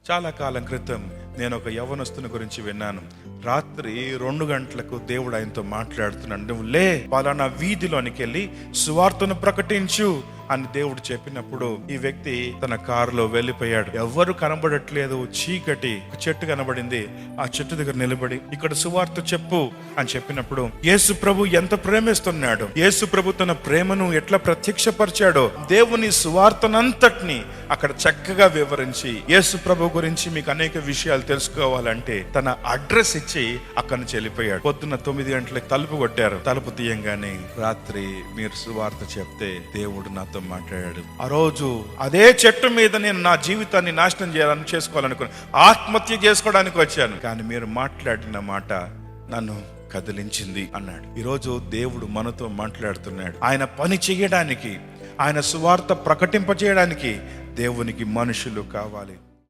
చాలా కాలం క్రితం నేను ఒక యవ్వనస్తుని గురించి విన్నాను. రాత్రి 2 గంటలకు దేవుడు ఆయనతో మాట్లాడుతున్నాడు. నువ్వు లే, పలానా వీధిలోనికి వెళ్ళి సువార్తను ప్రకటించు అని దేవుడు చెప్పినప్పుడు ఈ వ్యక్తి తన కారులో వెళ్ళిపోయాడు. ఎవ్వరు కనబడట్లేదు, చీకటి. ఒక చెట్టు కనబడింది. ఆ చెట్టు దగ్గర నిలబడి ఇక్కడ సువార్త చెప్పు అని చెప్పినప్పుడు యేసు ప్రభు ఎంత ప్రేమిస్తున్నాడు, యేసు ప్రభు తన ప్రేమను ఎట్లా ప్రత్యక్షపరిచాడో దేవుని సువార్తనంతటిని అక్కడ చక్కగా వివరించి, యేసు ప్రభు గురించి మీకు అనేక విషయాలు తెలుసుకోవాలంటే తన అడ్రస్ ఇచ్చి అక్కడి నుంచి వెళ్ళిపోయాడు. పొద్దున్న 9 గంటలకు తలుపు కొట్టారు. తలుపు తీయంగానే రాత్రి మీరు సువార్త చెప్తే దేవుడు నాతో మాట్లాడాడు. ఆ రోజు అదే చెట్టు మీద నేను నా జీవితాన్ని నాశనం చేసుకోవాలనుకుని ఆత్మహత్య చేసుకోవడానికి వచ్చాను, కానీ మీరు మాట్లాడిన మాట నన్ను కదిలించింది అన్నాడు. ఈరోజు దేవుడు మనతో మాట్లాడుతున్నాడు. ఆయన పని చేయడానికి, ఆయన సువార్త ప్రకటింపచేయడానికి దేవునికి మనుషులు కావాలి.